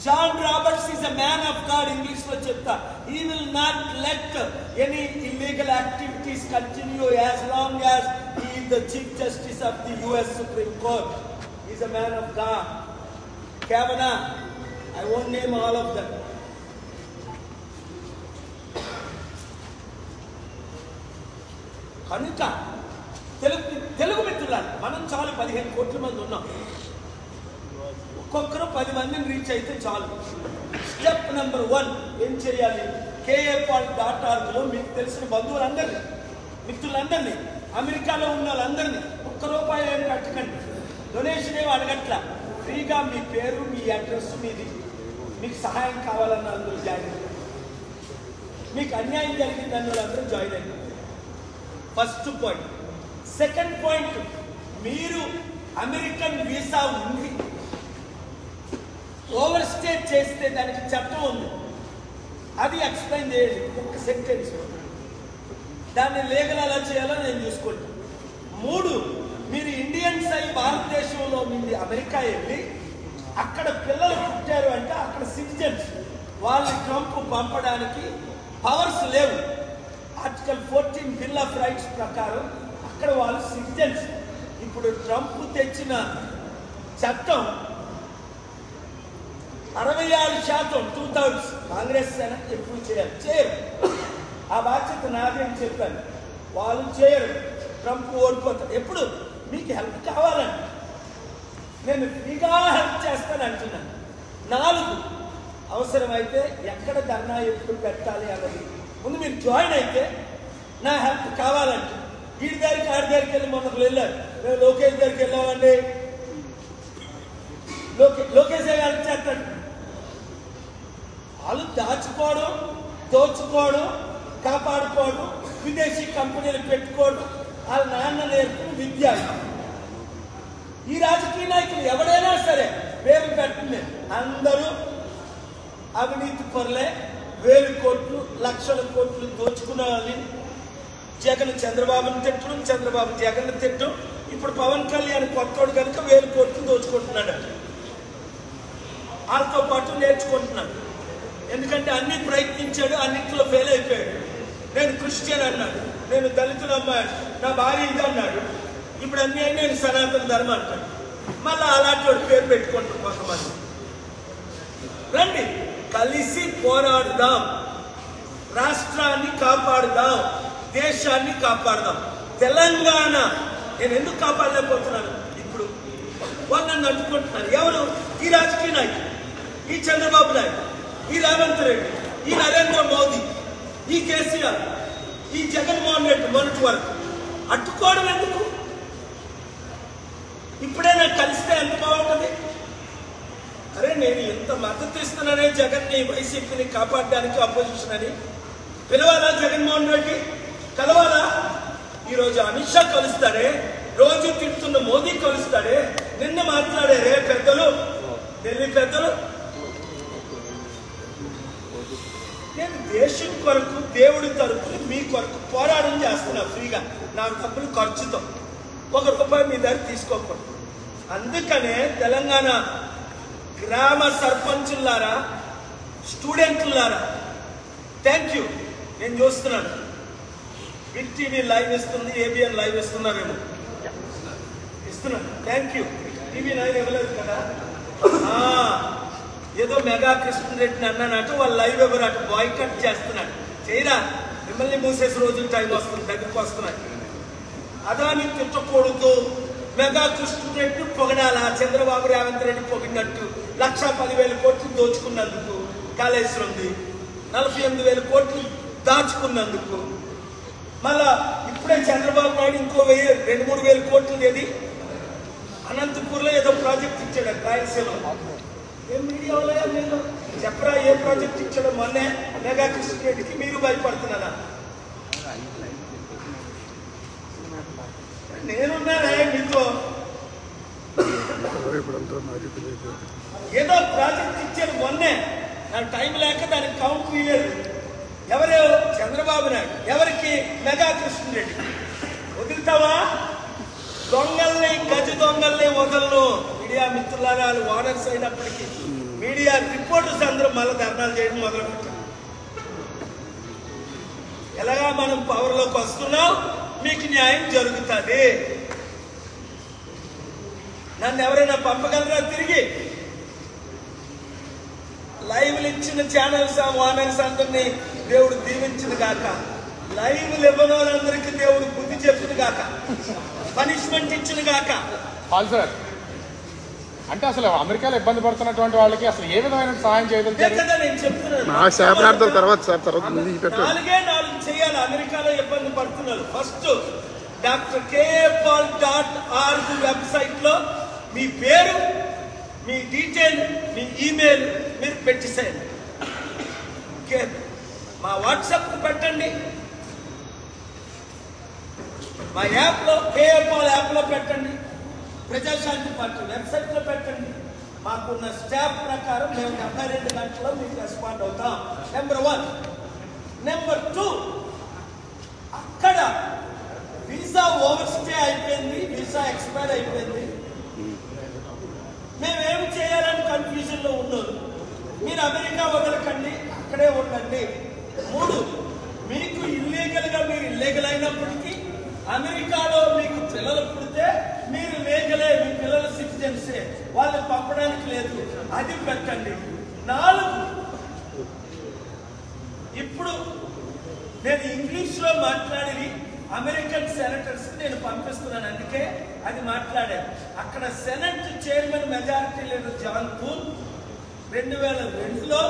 John Roberts is a man of God. English lo chepta. He will not let any illegal activities continue as long as he is the Chief Justice of the US Supreme Court. He is a man of God. Kavanaugh, I won't name all of them. కనుక తెలుగు మిత్రులారా, మనం చాలు 15 కోట్ల మంది ఉన్నాం. ఒక్కొక్కరు 10 మందిని reach అయితే చాలు. స్టెప్ నెంబర్ 1 ఏం చేయాలి? KAPOL.orgలో మీకు తెలిసిన బంధువులందరినీ, మిత్రులందరినీ, అమెరికాలో ఉన్న వాళ్ళందరినీ ₹1 ఏం కట్టకండి, డొనేషన్ ఏమి అడగట్లా. ఫ్రీగా మీ పేరు, మీ అడ్రస్, మీది, మీకు సహాయం కావాలన్న అందరూ జాయిన్ అయ్యారు. మీకు అన్యాయం జరిగిందన్న వాళ్ళందరూ జాయిన్ అయ్యారు. First point. సెకండ్ పాయింట్, మీరు అమెరికన్ వీసా ఉంది, ఓవర్ స్టే చేస్తే దానికి చట్టం ఉంది, అది ఎక్స్ప్లెయిన్ చేయండి ఒక సెంటెన్స్. దాన్ని లీగల్ ఎలా చేయాలో నేను చూసుకుంటాను. 3, మీరు ఇండియన్స్ అయి భారతదేశంలో నుండి అమెరికా వెళ్ళి అక్కడ పిల్లలు పుట్టారు అంటే అక్కడ సిటిజన్స్, వాళ్ళని ట్రంప్ పంపడానికి పవర్స్ లేవు. ఆర్టికల్ 14 బిల్ ఆఫ్ రైట్స్ ప్రకారం అక్కడ వాళ్ళు సిటిజన్స్. ఇప్పుడు ట్రంప్ తెచ్చిన చట్టం 66% 2/3 కాంగ్రెస్ సెనెట్ ఎప్పుడు చేయరు. ఆ బాధ్యత నాదే అని చెప్పాను. వాళ్ళు చేయరు, ట్రంప్ ఓడిపోతారు. ఎప్పుడు మీకు హెల్ప్ కావాలని నేను ఫ్రీగా హెల్ప్ చేస్తాను అంటున్నాను. 4, అవసరమైతే ఎక్కడ ధర్నా ఎప్పుడు పెట్టాలి అన్నది ముందు మీరు జాయిన్ అయితే నా హెల్ప్ కావాలంటే వీడి దగ్గరికి ఆడి దగ్గరికి వెళ్ళి మొన్నకు వెళ్ళారు. మేము లోకేష్ దగ్గరికి వెళ్ళామండి, లోకేష్ హెల్ప్ చేస్తాడు. వాళ్ళు దాచుకోవడం, దోచుకోవడం, కాపాడుకోవడం, విదేశీ కంపెనీలు పెట్టుకోవడం వాళ్ళ నాన్న నేర్పిన విద్య. ఈ రాజకీయ నాయకులు ఎవడైనా సరే పేరు పెట్టండి, అందరూ అవినీతి పరులే. 1000 కోట్లు, లక్షల కోట్లు దోచుకున్న వాళ్ళని జగన్ చంద్రబాబుని తిట్టడం, చంద్రబాబు జగన్ తిట్టడం. ఇప్పుడు పవన్ కళ్యాణ్ కొత్తోడు కనుక 1000 కోట్లు దోచుకుంటున్నాడు. వాళ్ళతో పాటు నేర్చుకుంటున్నాడు. ఎందుకంటే అన్ని ప్రయత్నించాడు, అన్నింటిలో ఫెయిల్ అయిపోయాడు. నేను క్రిస్టియన్ అన్నాడు, నేను దళితులు అమ్మాడు, నా భార్య ఇది అన్నాడు. ఇప్పుడు అన్నీ నేను సనాతన ధర్మం అంటాడు. మళ్ళీ అలాంటి వాడు పేరు పెట్టుకుంటారు కొంతమంది. రండి కలిసి పోరాడుదాం, రాష్ట్రాన్ని కాపాడుదాం, దేశాన్ని కాపాడుదాం. తెలంగాణ నేను ఎందుకు కాపాడలేకపోతున్నాను? ఇప్పుడు వాళ్ళు నన్ను అడ్డుకుంటున్నారు. ఎవరు? ఈ రాజకీయ నాయకులు, ఈ చంద్రబాబు నాయుడు, ఈ రేవంత్ రెడ్డి, ఈ నరేంద్ర మోదీ, ఈ కేసీఆర్, ఈ జగన్మోహన్ రెడ్డి. మొన్నటి వరకు అడ్డుకోవడం ఎందుకు? ఇప్పుడే నాకు కలిస్తే ఎంత బాగుంటుంది. అరే నేను ఎంత మద్దతు ఇస్తున్నానే జగన్ని, వైసీపీని కాపాడడానికి అపోజిషన్ అని. పిలవాలా జగన్మోహన్ రెడ్డి? కలవాలా? ఈరోజు అమిత్ షా కలుస్తాడే, రోజు తిడుతున్న మోదీ కలుస్తాడే. నిన్న మాట్లాడారే పెద్దలు, ఢిల్లీ పెద్దలు. నేను దేశం కొరకు, దేవుడి తరపున మీ కొరకు పోరాటం చేస్తున్నా ఫ్రీగా, నా డబ్బులు ఖర్చుతో. ₹1 మీ దగ్గర తీసుకోకూడదు. అందుకనే తెలంగాణ గ్రామ సర్పంచులారా, స్టూడెంట్లారా, థ్యాంక్ యూ. నేను చూస్తున్నాను బిగ్ టీవీ లైవ్ ఇస్తుంది, ABN లైవ్ ఇస్తున్నారేమో, ఇస్తున్నాను. Thank you. టీవీ 9 ఇవ్వలేదు కదా. ఏదో మెగా కృష్ణరెడ్డిని అన్నానట్టు వాళ్ళు లైవ్ ఎవరు అటు బాయ్కట్ చేస్తున్నాడు. చేయరా, మిమ్మల్ని మూసేసి రోజులు టైం వస్తుంది, దగ్గరికి వస్తున్నాయి. అదాన్ని తిట్టకూడదు, మెగా కృష్ణరెడ్డి పొగడాలా, చంద్రబాబు రేవంత్ రెడ్డి పొగిడినట్టు. 1,10,000 కోట్లు దోచుకున్నందుకు కాళేశ్వరంది, 48,000 కోట్లు దాచుకున్నందుకు. మళ్ళా ఇప్పుడే చంద్రబాబు నాయుడు ఇంకో 2-3 కోట్లు ఏది అనంతపూర్లో ఏదో ప్రాజెక్ట్ ఇచ్చాడు రాయలసీమలో. ఏం మీడియా వాళ్ళ నేను చెప్పరా ఏ ప్రాజెక్ట్ ఇచ్చాడో? మొన్నే మెగా కృష్ణరెడ్డికి మీరు భయపడుతున్నారా? నేనున్నానే మీతో. ఏదో ప్రాజెక్ట్ ఇచ్చాడు మొన్నే, నాకు టైం లేక దానికి కౌంట్ తీయలేదు. ఎవరు? చంద్రబాబు నాయుడు. ఎవరికి? మెగా కృష్ణరెడ్డి. వదులుతావా? దొంగల్ని, గజ దొంగల్ని వదలను. మీడియా మిత్రులారా, ఓనర్స్ అయినప్పటికీ మీడియా రిపోర్ట్ చోట్ల ధర్నాలు చేయడం మొదలుపెట్టాం. ఎలాగా మనం పవర్లోకి వస్తున్నాం, మీకు న్యాయం జరుగుతుంది. నన్ను ఎవరైనా పంపగలరా తిరిగి? లైవ్లు ఇచ్చిన ఛానల్స్ ఓనర్స్ అందరినీ దేవుడు దీవించిన గాక. లైవ్లు ఇవ్వని వాళ్ళందరికీ దేవుడు బుద్ధి చెప్పిన గాక, పనిష్మెంట్ ఇచ్చిన గాక. సార్ అంటే అసలు అమెరికాలో ఇబ్బంది పడుతున్నటువంటి వాళ్ళకి అసలు ఏ విధమైన సహాయం చేయగలుగుతారు? నేను చెప్తున్నాను, 4 చేయాలి. అమెరికాలో ఇబ్బంది పడుతున్నారు. ఫస్ట్ drkpaul.org వెబ్సైట్ లో మీ పేరు, మీ డీటెయిల్, మీ ఈమెయిల్ మీరు పెట్టేసేయండి. మా వాట్సాప్ పెట్టండి, మా యాప్లో కేఏపాల్ యాప్లో పెట్టండి, ప్రజాశాంతి పార్టీ వెబ్సైట్లో పెట్టండి. మాకున్న స్టాఫ్ ప్రకారం మేము 72 గంటల్లో మీకు రెస్పాండ్ అవుతాం. నెంబర్ 1. నెంబర్ 2, అక్కడ వీసా ఓవర్స్టే అయిపోయింది, వీసా ఎక్స్పైర్ అయిపోయింది. మేమేం చేయాలని కన్ఫ్యూజన్ లో ఉన్నారు. మీరు అమెరికా వదలకండి, అక్కడే ఉండండి. 3, మీకు ఇల్లీగల్ గా మీరు ఇల్లీగల్ అయినప్పటికీ అమెరికాలో మీకు పిల్లలు పుడితే మీరు లీగలే, మీ పిల్లల సిటిజన్సే, వాళ్ళు పంపడానికి లేదు, అది పెట్టండి. 4, ఇప్పుడు నేను ఇంగ్లీష్ లో మాట్లాడి అమెరికన్ సెనేటర్స్ నేను పంపిస్తున్నాను, అందుకే అది మాట్లాడాను. అక్కడ senate chairman majority leader John Poole 2002లో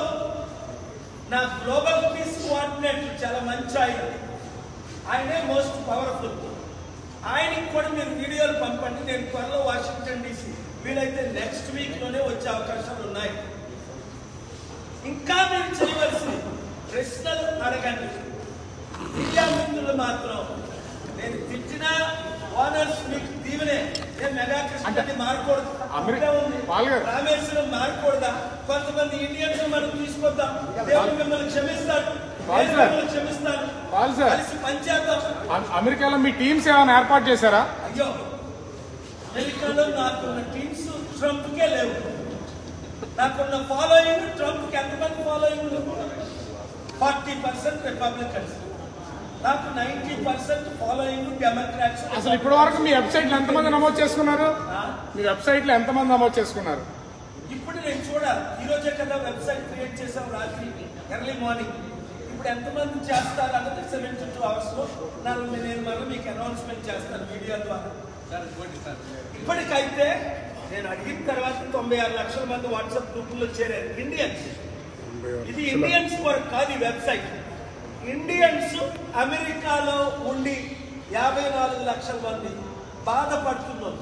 నా గ్లోబల్ పీస్ కోఆర్డినేటర్, చాలా మంచి ఆయనే మోస్ట్ పవర్ఫుల్. ఆయనకి కూడా మీరు వీడియోలు పంపండి. నేను త్వరలో వాషింగ్టన్ DC, వీలైతే నెక్స్ట్ వీక్ లోనే వచ్చే అవకాశాలు ఉన్నాయి. ఇంకా మీరు చేయవలసింది ప్రశ్నలు అడగండి. మీడియా మిత్రులు మాత్రం నేను తిట్టిన ఓనర్స్ మీకు దీవెనే. నేను మెగాకృష్ణని మారకూడదు, రామేశ్వరం మారకూడదా? కొంతమంది ఇండియన్స్ మనం తీసుకొద్దాం, దేవుడు మిమ్మల్ని క్షమిస్తాడు, క్షమిస్తాడు, కలిసి పనిచేద్దాం. అమెరికాలో మీ టీమ్స్ ఏమైనా ఏర్పాటు చేశారా? అయ్యో, అమెరికాలో నాకున్న టీమ్స్ ట్రంప్కే లేవు. నాకున్న ఫాలోయింగ్ ట్రంప్కి ఎంతమంది ఫాలోయింగ్? 40% రిపబ్లికన్స్, నాకు 90% ఫాలోయింగ్ డెమోక్రాట్స్. అసలు ఇప్పటి వరకు మీ వెబ్సైట్లో ఎంతమంది నమోదు చేసుకున్నారు? మీ వెబ్సైట్లో ఎంతమంది నమోదు చేసుకున్నారు? ఇప్పుడు నేను చూడాలి. ఈ రోజే కదా వెబ్సైట్ క్రియేట్ చేసాం, రాత్రి ఎర్లీ మార్నింగ్. ఇప్పుడు ఎంతమంది చేస్తారు అన్నది 72 hours లో నేను మళ్ళీ మీకు అనౌన్స్మెంట్ చేస్తాను వీడియో ద్వారా. ఇప్పటికైతే నేను అడిగిన తర్వాత 96 లక్షల మంది వాట్సాప్ గ్రూపుల్లో చేరారు ఇండియన్స్. ఇది ఇండియన్స్ కొరకు కాదు ఈ వెబ్సైట్. ఇండియన్స్ అమెరికాలో ఉండి 54 లక్షల మంది బాధపడుతున్నారు.